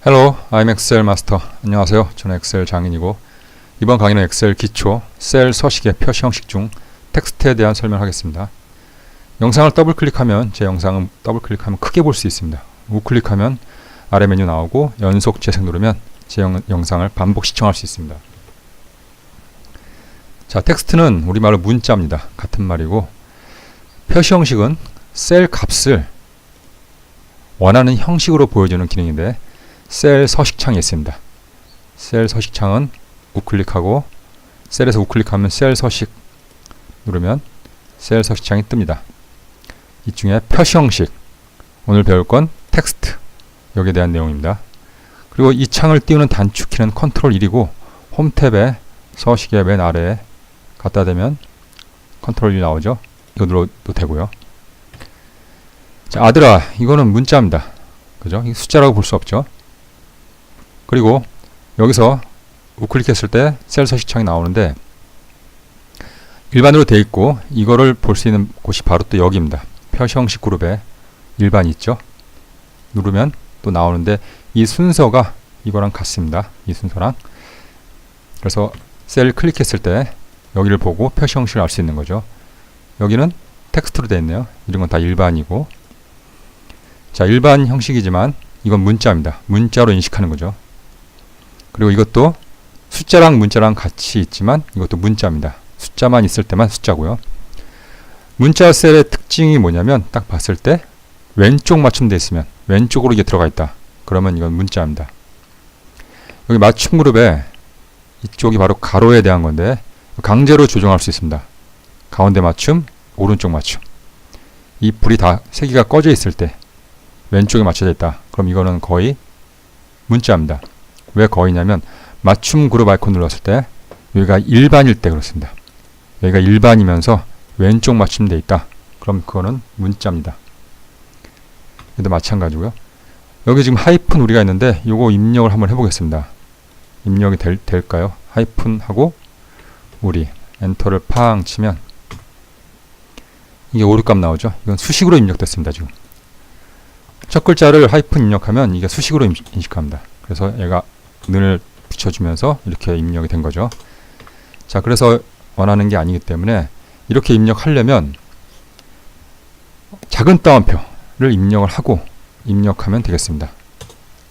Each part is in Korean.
Hello, I'm Excel 마스터. 안녕하세요. 저는 엑셀 장인이고 이번 강의는 엑셀 기초 셀 서식의 표시 형식 중 텍스트에 대한 설명하겠습니다. 영상을 더블 클릭하면 제 영상은 더블 클릭하면 크게 볼 수 있습니다. 우클릭하면 아래 메뉴 나오고 연속 재생 누르면 제 영상을 반복 시청할 수 있습니다. 자, 텍스트는 우리말로 문자입니다. 같은 말이고 표시 형식은 셀 값을 원하는 형식으로 보여주는 기능인데 셀 서식창이 있습니다. 셀 서식창은 우클릭하고 셀에서 우클릭하면 셀 서식 누르면 셀 서식창이 뜹니다. 이 중에 표시 형식, 오늘 배울 건 텍스트, 여기에 대한 내용입니다. 그리고 이 창을 띄우는 단축키는 컨트롤 1이고 홈 탭에 서식의 맨 아래에 갖다 대면 컨트롤 1 나오죠. 이거 눌러도 되고요. 자, 아들아, 이거는 문자입니다. 그죠? 이 숫자라고 볼 수 없죠. 그리고 여기서 우클릭했을 때 셀 서식창이 나오는데 일반으로 되어 있고 이거를 볼 수 있는 곳이 바로 또 여기입니다. 표시 형식 그룹에 일반이 있죠. 누르면 또 나오는데 이 순서가 이거랑 같습니다. 이 순서랑. 그래서 셀 클릭했을 때 여기를 보고 표시 형식을 알 수 있는 거죠. 여기는 텍스트로 되어 있네요. 이런 건 다 일반이고. 자, 일반 형식이지만 이건 문자입니다. 문자로 인식하는 거죠. 그리고 이것도 숫자랑 문자랑 같이 있지만 이것도 문자입니다. 숫자만 있을 때만 숫자고요. 문자 셀의 특징이 뭐냐면 딱 봤을 때 왼쪽 맞춤되어 있으면 왼쪽으로 이게 들어가 있다. 그러면 이건 문자입니다. 여기 맞춤 그룹에 이쪽이 바로 가로에 대한 건데 강제로 조정할 수 있습니다. 가운데 맞춤, 오른쪽 맞춤. 이 불이 다 세 개가 꺼져 있을 때 왼쪽에 맞춰져 있다. 그럼 이거는 거의 문자입니다. 왜 거의냐면 맞춤 그룹 아이콘 눌렀을 때 여기가 일반일 때 그렇습니다. 여기가 일반이면서 왼쪽 맞춤되어 있다. 그럼 그거는 문자입니다. 얘도 마찬가지고요. 여기 지금 하이픈 우리가 있는데 요거 입력을 한번 해보겠습니다. 입력이 될까요? 하이픈 하고 우리 엔터를 팡 치면 이게 오류값 나오죠. 이건 수식으로 입력됐습니다. 지금 첫 글자를 하이픈 입력하면 이게 수식으로 인식합니다. 그래서 얘가 는을 붙여주면서 이렇게 입력이 된 거죠. 자, 그래서 원하는 게 아니기 때문에 이렇게 입력하려면 작은 따옴표를 입력을 하고 입력하면 되겠습니다.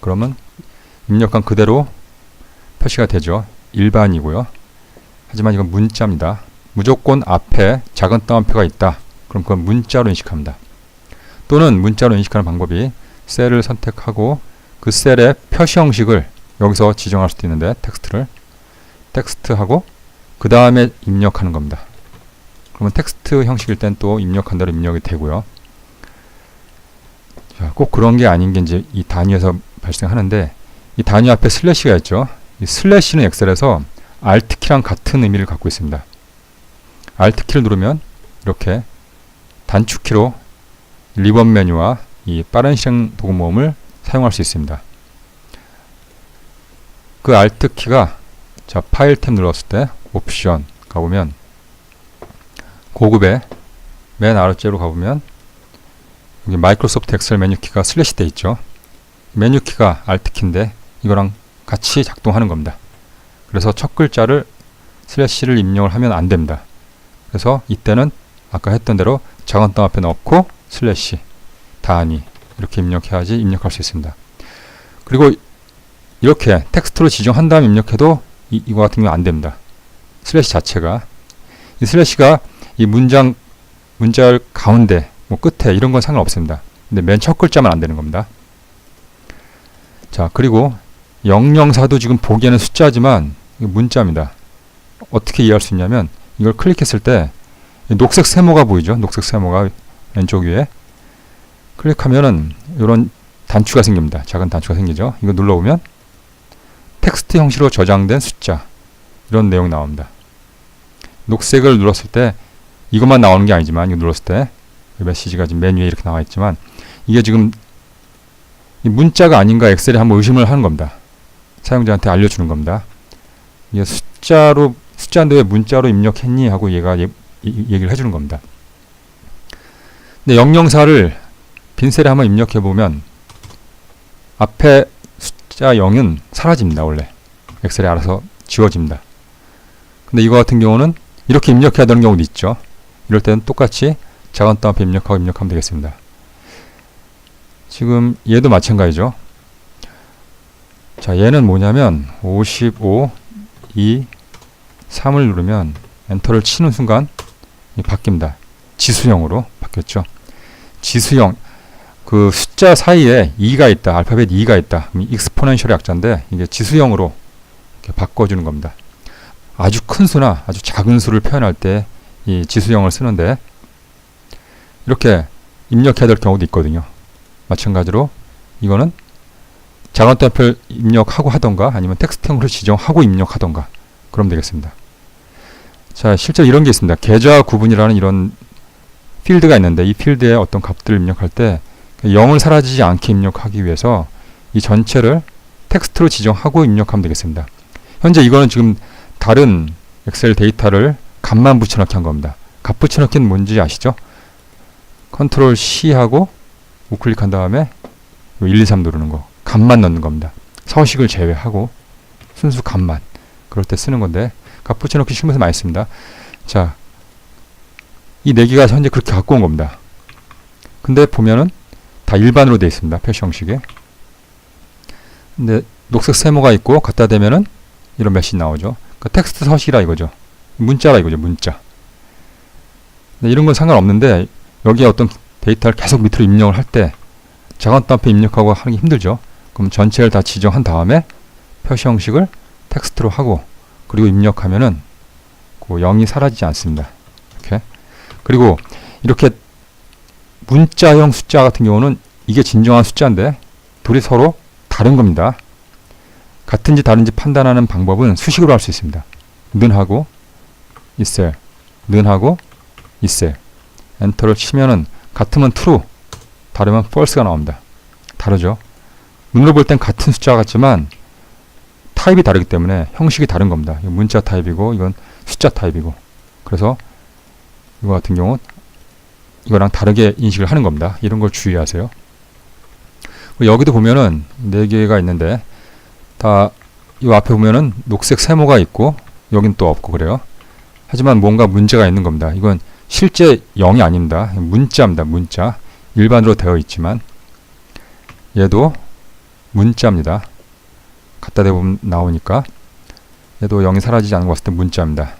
그러면 입력한 그대로 표시가 되죠. 일반이고요. 하지만 이건 문자입니다. 무조건 앞에 작은 따옴표가 있다. 그럼 그건 문자로 인식합니다. 또는 문자로 인식하는 방법이 셀을 선택하고 그 셀의 표시 형식을 여기서 지정할 수도 있는데 텍스트를 텍스트하고 그 다음에 입력하는 겁니다. 그러면 텍스트 형식일 땐 또 입력한 대로 입력이 되고요. 자, 꼭 그런 게 아닌 게 이제 이 단위에서 발생하는데 이 단위 앞에 슬래시가 있죠. 이 슬래시는 엑셀에서 Alt키랑 같은 의미를 갖고 있습니다. Alt키를 누르면 이렇게 단축키로 리본 메뉴와 이 빠른 실행 도구 모음을 사용할 수 있습니다. 그 Alt 키가 자, 파일 탭 눌렀을 때 옵션 가보면 고급의 맨 아래쪽으로 가보면 여기 마이크로소프트 엑셀 메뉴 키가 슬래시 돼 있죠. 메뉴 키가 Alt 키인데 이거랑 같이 작동하는 겁니다. 그래서 첫 글자를 슬래시를 입력을 하면 안 됩니다. 그래서 이때는 아까 했던 대로 작은 따옴 앞에 넣고 슬래시 단위 이렇게 입력해야지 입력할 수 있습니다. 그리고 이렇게 텍스트로 지정한 다음 입력해도 이거 같은 경우 안 됩니다. 슬래시 자체가 이 슬래시가 이 문자 가운데 뭐 끝에 이런 건 상관없습니다. 근데 맨 첫 글자만 안 되는 겁니다. 자, 그리고 004도 지금 보기에는 숫자지만 이거 문자입니다. 어떻게 이해할 수 있냐면 이걸 클릭했을 때 녹색 세모가 보이죠? 녹색 세모가 왼쪽 위에 클릭하면은 이런 단추가 생깁니다. 작은 단추가 생기죠. 이거 눌러보면 텍스트 형식으로 저장된 숫자 이런 내용 나옵니다. 녹색을 눌렀을 때 이것만 나오는 게 아니지만 이거 눌렀을 때 메시지가 지금 맨 위에 이렇게 나와 있지만 이게 지금 이 문자가 아닌가 엑셀에 한번 의심을 하는 겁니다. 사용자한테 알려주는 겁니다. 이게 숫자인데 왜 문자로 입력했니? 하고 얘가 얘기를 해주는 겁니다. 근데 004를 빈 셀에 한번 입력해 보면 앞에 숫자 0은 사라집니다. 원래 엑셀에 알아서 지워집니다. 근데 이거 같은 경우는 이렇게 입력해야 되는 경우도 있죠. 이럴 때는 똑같이 작은 따옴표 입력하고 입력하면 되겠습니다. 지금 얘도 마찬가지죠. 자, 얘는 뭐냐면 55, 2, 3을 누르면 엔터를 치는 순간 바뀝니다. 지수형으로 바뀌었죠. 지수형, 그 숫자 사이에 2가 있다, 알파벳 2가 있다. 익스포넨셜의 약자인데 이게 지수형으로 이렇게 바꿔주는 겁니다. 아주 큰 수나 아주 작은 수를 표현할 때 이 지수형을 쓰는데 이렇게 입력해야 될 경우도 있거든요. 마찬가지로 이거는 작은 따옴표를 입력하고 하던가 아니면 텍스트형으로 지정하고 입력하던가 그러면 되겠습니다. 자, 실제로 이런 게 있습니다. 계좌 구분이라는 이런 필드가 있는데 이 필드에 어떤 값들을 입력할 때 0을 사라지지 않게 입력하기 위해서 이 전체를 텍스트로 지정하고 입력하면 되겠습니다. 현재 이거는 지금 다른 엑셀 데이터를 값만 붙여넣기 한 겁니다. 값 붙여넣기는 뭔지 아시죠? 컨트롤 C 하고 우클릭한 다음에 1, 2, 3 누르는 거. 값만 넣는 겁니다. 서식을 제외하고 순수 값만. 그럴 때 쓰는 건데 값 붙여넣기 쉬면서 많이 씁니다. 자, 이 4개가 현재 그렇게 갖고 온 겁니다. 근데 보면은 다 일반으로 되어 있습니다. 표시 형식에. 근데 녹색 세모가 있고 갖다 대면은 이런 메시지 나오죠. 그러니까 텍스트 서식이라 이거죠. 문자라 이거죠. 문자. 근데 이런 건 상관없는데 여기에 어떤 데이터를 계속 밑으로 입력을 할 때 작은 따옴표 입력하고 하는 게 힘들죠. 그럼 전체를 다 지정한 다음에 표시 형식을 텍스트로 하고 그리고 입력하면은 그 0이 사라지지 않습니다. 이렇게. 그리고 이렇게 문자형 숫자 같은 경우는 이게 진정한 숫자인데 둘이 서로 다른 겁니다. 같은지 다른지 판단하는 방법은 수식으로 할 수 있습니다. 는하고 이셀, 는하고 이셀. 엔터를 치면은 같으면 true, 다르면 false가 나옵니다. 다르죠? 눈으로 볼 땐 같은 숫자 같지만 타입이 다르기 때문에 형식이 다른 겁니다. 이건 문자 타입이고 이건 숫자 타입이고. 그래서 이거 같은 경우는 이거랑 다르게 인식을 하는 겁니다. 이런 걸 주의하세요. 여기도 보면은 4개가 있는데 다 이 앞에 보면은 녹색 세모가 있고 여긴 또 없고 그래요. 하지만 뭔가 문제가 있는 겁니다. 이건 실제 0이 아닙니다. 문자입니다. 문자. 일반으로 되어 있지만 얘도 문자입니다. 갖다 대보면 나오니까 얘도 0이 사라지지 않은 것 같을 때 문자입니다.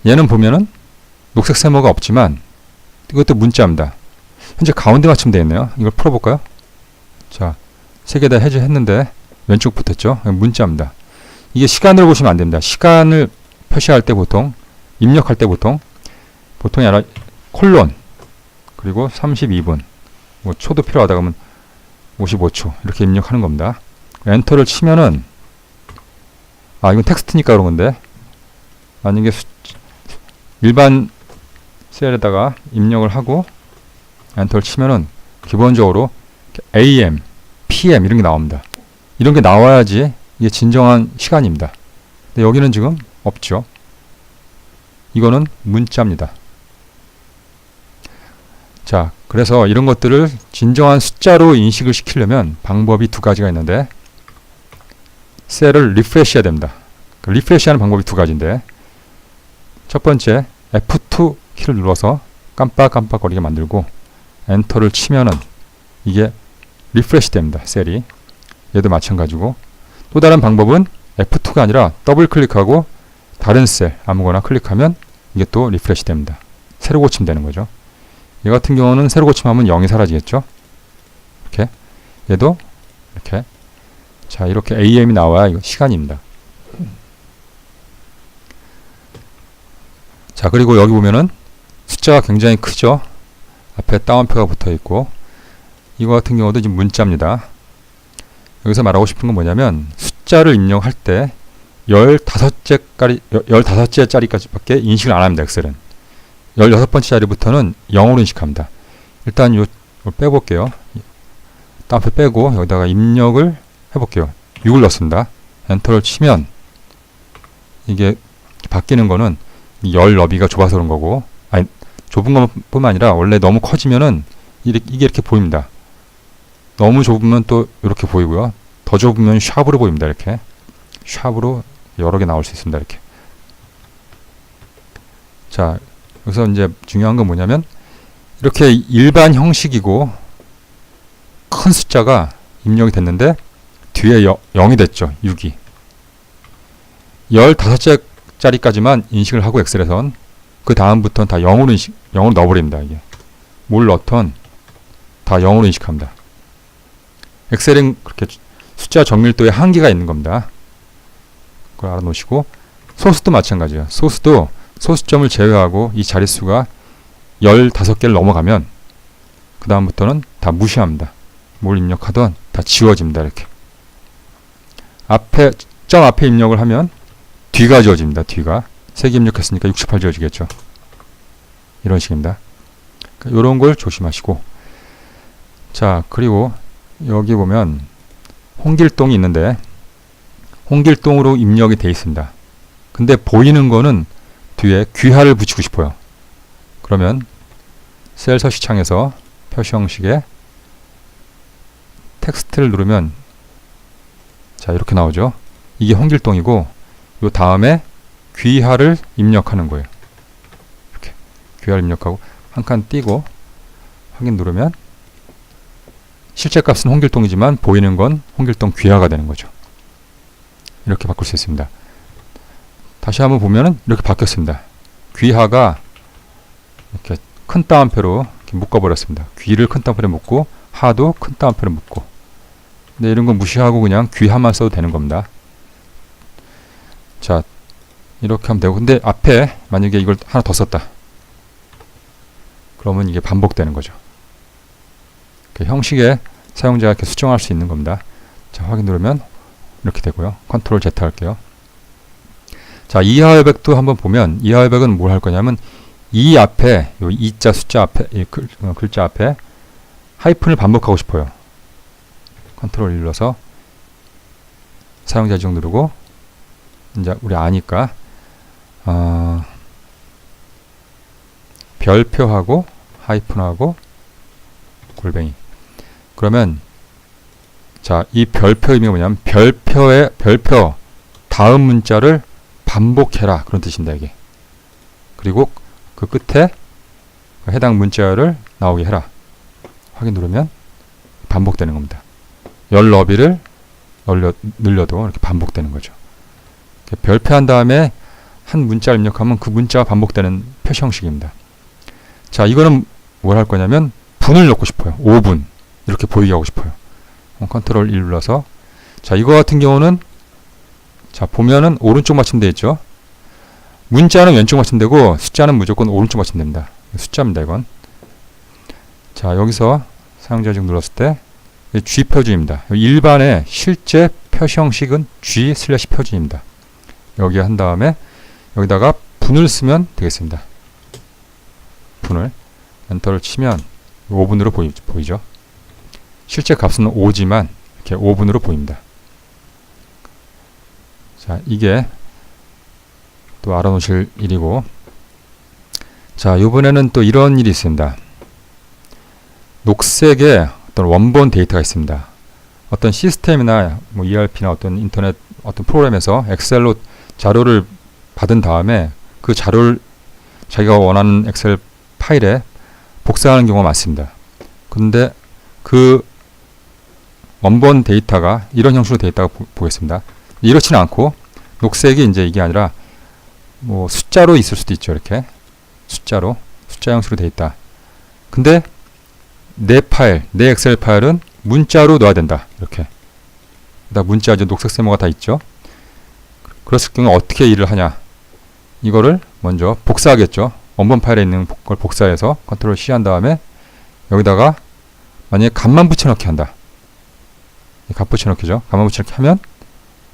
얘는 보면은 녹색 세모가 없지만 이것도 문자입니다. 현재 가운데 맞춤 되어 있네요. 이걸 풀어볼까요? 자, 3개 다 해제했는데 왼쪽 붙었죠? 문자입니다. 이게 시간으로 보시면 안 됩니다. 시간을 표시할 때 보통 입력할 때 보통이 아니라 콜론 그리고 32분 뭐 초도 필요하다 그러면 55초 이렇게 입력하는 겁니다. 엔터를 치면은 이건 텍스트니까 그런 건데 만약에 일반 셀에다가 입력을 하고 엔터를 치면은 기본적으로 AM, PM 이런 게 나옵니다. 이런 게 나와야지 이게 진정한 시간입니다. 근데 여기는 지금 없죠. 이거는 문자입니다. 자, 그래서 이런 것들을 진정한 숫자로 인식을 시키려면 방법이 2가지가 있는데 셀을 리프레시 해야 됩니다. 그 리프레시하는 방법이 2가지인데 첫 번째 F2 키를 눌러서 깜빡깜빡거리게 만들고 엔터를 치면은 이게 리프레시 됩니다. 셀이. 얘도 마찬가지고 또 다른 방법은 F2가 아니라 더블 클릭하고 다른 셀 아무거나 클릭하면 이게 또 리프레시 됩니다. 새로 고치면 되는 거죠. 얘 같은 경우는 새로 고침하면 0이 사라지겠죠. 이렇게. 얘도 이렇게. 자, 이렇게 AM이 나와야 이거 시간입니다. 자, 그리고 여기 보면은 숫자가 굉장히 크죠. 앞에 따옴표가 붙어 있고 이거 같은 경우도 지금 문자입니다. 여기서 말하고 싶은 건 뭐냐면 숫자를 입력할 때 15째 자리까지밖에 인식을 안 합니다. 엑셀은 16번째 자리부터는 0으로 인식합니다. 일단 요 빼볼게요. 따옴표 빼고 여기다가 입력을 해볼게요. 6을 넣습니다. 엔터를 치면 이게 바뀌는 거는 열 너비가 좁아서 그런 거고, 좁은 것뿐만 아니라 원래 너무 커지면은 이게 이렇게 보입니다. 너무 좁으면 또 이렇게 보이고요. 더 좁으면 샵으로 보입니다. 이렇게 샵으로 여러 개 나올 수 있습니다. 이렇게. 자, 여기서 이제 중요한 건 뭐냐면 이렇게 일반 형식이고 큰 숫자가 입력이 됐는데 뒤에 0이 됐죠. 6이. 15자리까지만 인식을 하고 엑셀에선 그 다음부터는 다 0으로 넣어버립니다. 이게 뭘 넣던 다 0으로 인식합니다. 엑셀은 그렇게 숫자 정밀도에 한계가 있는 겁니다. 그걸 알아놓으시고 소수도 마찬가지예요. 소수도 소수점을 제외하고 이 자릿수가 15개를 넘어가면 그 다음부터는 다 무시합니다. 뭘 입력하던 다 지워집니다. 이렇게 앞에 점 앞에 입력을 하면 뒤가 지워집니다. 뒤가 3개 입력했으니까 68 지워지겠죠. 이런 식입니다. 그러니까 이런 걸 조심하시고, 자, 그리고 여기 보면 홍길동이 있는데 홍길동으로 입력이 되어 있습니다. 근데 보이는 거는 뒤에 귀하를 붙이고 싶어요. 그러면 셀 서식창에서 표시 형식에 텍스트를 누르면 자, 이렇게 나오죠. 이게 홍길동이고 요 다음에 귀하를 입력하는 거예요. 이렇게 귀하를 입력하고 한 칸 띄고 확인 누르면 실제 값은 홍길동이지만 보이는 건 홍길동 귀하가 되는 거죠. 이렇게 바꿀 수 있습니다. 다시 한번 보면은 이렇게 바뀌었습니다. 귀하가 이렇게 큰 따옴표로 이렇게 묶어버렸습니다. 귀를 큰 따옴표로 묶고 하도 큰 따옴표로 묶고. 근데 이런 거 무시하고 그냥 귀하만 써도 되는 겁니다. 자, 이렇게 하면 되고, 근데 앞에 만약에 이걸 하나 더 썼다. 그러면 이게 반복되는 거죠. 형식에 사용자가 이렇게 수정할 수 있는 겁니다. 자, 확인 누르면 이렇게 되고요. 컨트롤 Z 할게요. 자, 이하열백도 한번 보면 이하열백은 뭘 할 거냐면 이 앞에 요 이자 숫자 앞에 이 글자 앞에 하이픈을 반복하고 싶어요. 컨트롤 눌러서 사용자 지정 누르고 이제 우리 아니까 별표하고 하이픈하고 골뱅이. 그러면 자, 이 별표 의미가 뭐냐면 별표 다음 문자를 반복해라 그런 뜻입니다. 이게. 그리고 그 끝에 해당 문자를 나오게 해라. 확인 누르면 반복되는 겁니다. 열 너비를 늘려도 이렇게 반복되는 거죠. 별표한 다음에 한 문자를 입력하면 그 문자가 반복되는 표시 형식입니다. 자, 이거는 뭘 할 거냐면 분을 넣고 싶어요. 5분 이렇게 보이게 하고 싶어요. 컨트롤 1 눌러서 자, 이거 같은 경우는 자, 보면은 오른쪽 맞춤되어 있죠. 문자는 왼쪽 맞춤되고 숫자는 무조건 오른쪽 맞춤됩니다. 숫자입니다. 이건. 자, 여기서 사용자 지금 눌렀을 때 G 표준입니다. 일반의 실제 표시 형식은 G/ 표준입니다. 여기 한 다음에 여기다가 분을 쓰면 되겠습니다. 분을 엔터를 치면 5분으로 보이죠. 실제 값은 5지만 이렇게 5분으로 보입니다. 자, 이게 또 알아놓으실 일이고, 자, 이번에는 또 이런 일이 있습니다. 녹색의 어떤 원본 데이터가 있습니다. 어떤 시스템이나 뭐 ERP나 어떤 인터넷 어떤 프로그램에서 엑셀로 자료를 받은 다음에 그 자료를 자기가 원하는 엑셀 파일에 복사하는 경우가 많습니다. 근데 그 원본 데이터가 이런 형식으로 되어 있다고 보겠습니다. 이렇지는 않고 녹색이 이제 이게 아니라 뭐 숫자로 있을 수도 있죠. 이렇게 숫자 형식으로 되어 있다. 근데 내 엑셀 파일은 문자로 넣어야 된다. 이렇게. 문자 이제 녹색 세모가 다 있죠. 그랬을 경우 어떻게 일을 하냐? 이거를 먼저 복사하겠죠. 원본 파일에 있는 걸 복사해서 컨트롤 C 한 다음에 여기다가 만약에 값만 붙여넣기 한다. 값 붙여넣기죠. 값만 붙여넣기 하면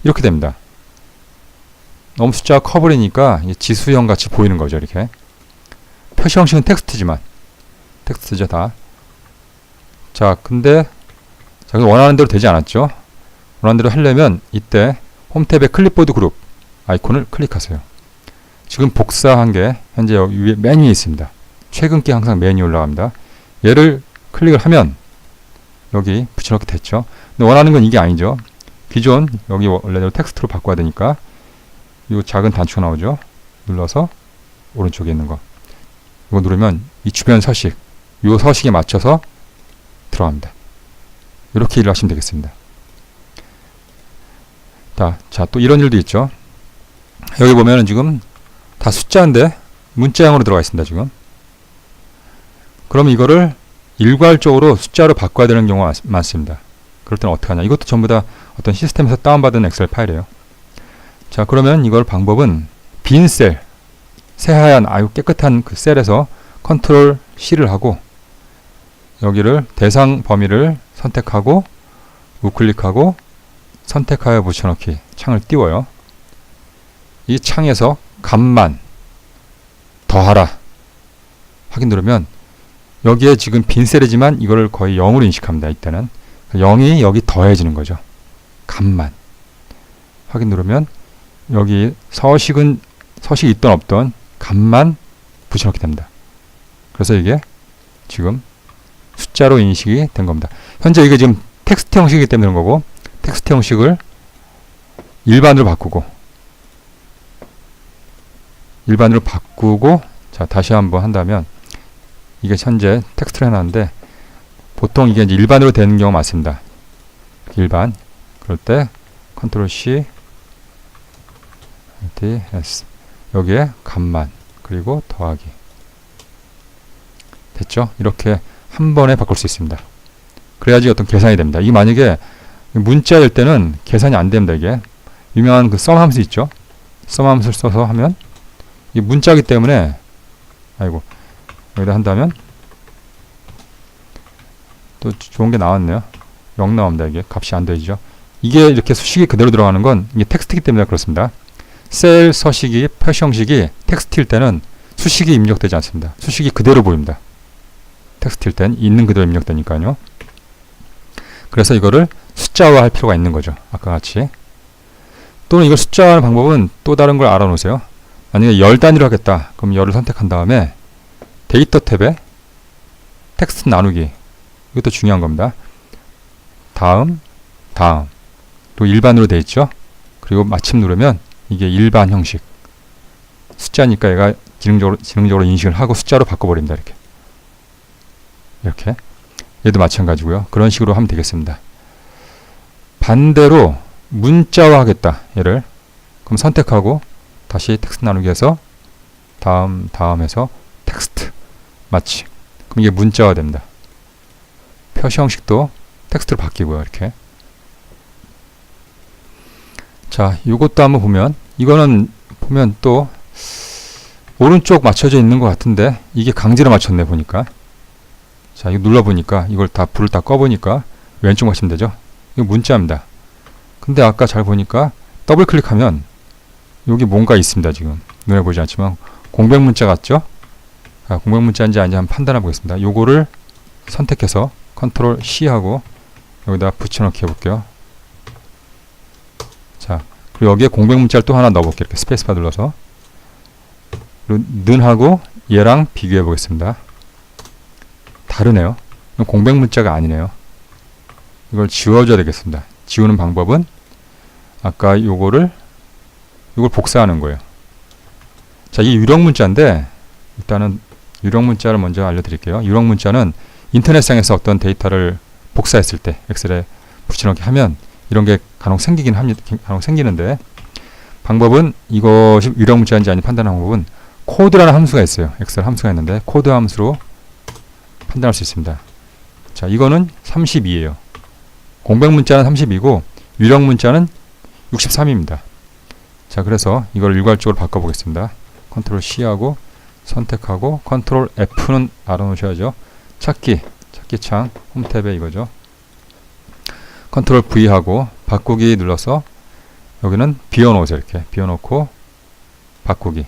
이렇게 됩니다. 너무 숫자가 커버리니까 지수형 같이 보이는 거죠. 이렇게. 표시 형식은 텍스트지만 텍스트죠 다. 자, 근데 자, 원하는 대로 되지 않았죠. 원하는 대로 하려면 이때 홈탭의 클립보드 그룹 아이콘을 클릭하세요. 지금 복사한 게 현재 여기 위에 맨 위에 있습니다. 최근 게 항상 맨 위에 올라갑니다. 얘를 클릭을 하면 여기 붙여넣기 됐죠. 근데 원하는 건 이게 아니죠. 기존 여기 원래대로 텍스트로 바꿔야 되니까 이 작은 단추가 나오죠. 눌러서 오른쪽에 있는 거 이거 누르면 이 주변 서식 이 서식에 맞춰서 들어갑니다. 이렇게 일을 하시면 되겠습니다. 자, 또 이런 일도 있죠. 여기 보면은 지금 다 숫자인데 문자형으로 들어가 있습니다. 지금. 그럼 이거를 일괄적으로 숫자로 바꿔야 되는 경우가 많습니다. 그럴 때는 어떻게 하냐. 이것도 전부 다 어떤 시스템에서 다운받은 엑셀 파일이에요. 자, 그러면 이걸 방법은 빈 셀, 새하얀 아주 깨끗한 그 셀에서 컨트롤 C를 하고 여기를 대상 범위를 선택하고 우클릭하고 선택하여 붙여넣기 창을 띄워요. 이 창에서 값만 더하라 확인 누르면 여기에 지금 빈 셀이지만 이거를 거의 0으로 인식합니다. 이때는 0이 여기 더해지는 거죠. 값만 확인 누르면 여기 서식이 있던 없던 값만 붙여넣게 됩니다. 그래서 이게 지금 숫자로 인식이 된 겁니다. 현재 이게 지금 텍스트 형식이기 때문에 그런 거고 텍스트 형식을 일반으로 바꾸고 자 다시 한번 한다면 이게 현재 텍스트로 해놨는데 보통 이게 이제 일반으로 되는 경우가 많습니다. 일반 그럴 때 컨트롤 C DS 여기에 값만 그리고 더하기 됐죠? 이렇게 한 번에 바꿀 수 있습니다. 그래야지 어떤 계산이 됩니다. 이게 만약에 문자일 때는 계산이 안 됩니다. 이게 유명한 그 썸 함수 있죠? 썸 함수를 써서 하면 이 문자이기 때문에 아이고 여기다 한다면 또 좋은 게 나왔네요. 0 나옵니다. 이게 값이 안 되죠. 이게 이렇게 수식이 그대로 들어가는 건 이게 텍스트이기 때문에 그렇습니다. 셀 서식이 표시 형식이 텍스트일 때는 수식이 입력되지 않습니다. 수식이 그대로 보입니다. 텍스트일 땐 있는 그대로 입력되니까요. 그래서 이거를 숫자화 할 필요가 있는 거죠. 아까 같이. 또는 이걸 숫자화하는 방법은 또 다른 걸 알아놓으세요. 만약에 열 단위로 하겠다. 그럼 열을 선택한 다음에 데이터 탭에 텍스트 나누기 이것도 중요한 겁니다. 다음 또 일반으로 되어 있죠. 그리고 마침 누르면 이게 일반 형식 숫자니까 얘가 지능적으로 인식을 하고 숫자로 바꿔버립니다. 이렇게 얘도 마찬가지고요. 그런 식으로 하면 되겠습니다. 반대로 문자화 하겠다. 얘를 그럼 선택하고 다시 텍스트 나누기 해서 다음에서 텍스트 마치 그럼 이게 문자화 됩니다. 표시 형식도 텍스트로 바뀌고요. 이렇게 자 이것도 한번 보면 이거는 보면 또 오른쪽 맞춰져 있는 것 같은데 이게 강제로 맞췄네 보니까 자 이거 눌러보니까 이걸 불을 다 꺼보니까 왼쪽 맞추면 되죠. 이거 문자입니다. 근데 아까 잘 보니까 더블 클릭하면 여기 뭔가 있습니다. 지금 눈에 보이지 않지만 공백 문자 같죠? 공백 문자인지 아닌지 한번 판단해 보겠습니다. 요거를 선택해서 컨트롤 C 하고 여기다 붙여넣기 해볼게요. 자 그리고 여기에 공백 문자를 또 하나 넣어볼게요. 이렇게 스페이스바 눌러서 는하고 얘랑 비교해 보겠습니다. 다르네요. 공백 문자가 아니네요. 이걸 지워줘야 되겠습니다. 지우는 방법은 아까 이걸 복사하는 거예요. 자, 이게 유령 문자인데 일단은 유령 문자를 먼저 알려드릴게요. 유령 문자는 인터넷상에서 어떤 데이터를 복사했을 때 엑셀에 붙여넣기 하면 이런 게 간혹 생기는데 방법은 이것이 유령 문자인지 아닌지 판단하는 방법은 코드라는 함수가 있어요. 엑셀 함수가 있는데 코드 함수로 판단할 수 있습니다. 자, 이거는 32예요. 공백 문자는 32고 유령 문자는 63입니다. 자, 그래서 이걸 일괄적으로 바꿔보겠습니다. 컨트롤 C하고 선택하고 컨트롤 F는 알아놓으셔야죠. 찾기 창 홈 탭에 이거죠. 컨트롤 V하고 바꾸기 눌러서 여기는 비워놓으세요. 이렇게 비워놓고 바꾸기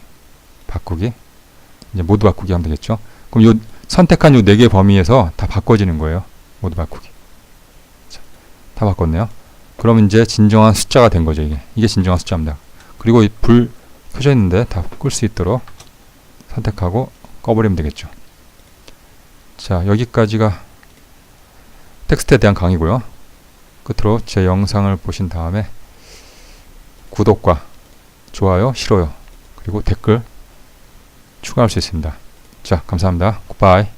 이제 모두 바꾸기 하면 되겠죠. 그럼 요 선택한 요 4개 범위에서 다 바꿔지는 거예요. 모두 바꾸기. 자, 다 바꿨네요. 그럼 이제 진정한 숫자가 된 거죠. 이게 진정한 숫자입니다. 그리고 이 불 켜져 있는데 다 끌 수 있도록 선택하고 꺼버리면 되겠죠. 자, 여기까지가 텍스트에 대한 강의고요. 끝으로 제 영상을 보신 다음에 구독과 좋아요, 싫어요, 그리고 댓글 추가할 수 있습니다. 자, 감사합니다. 굿바이.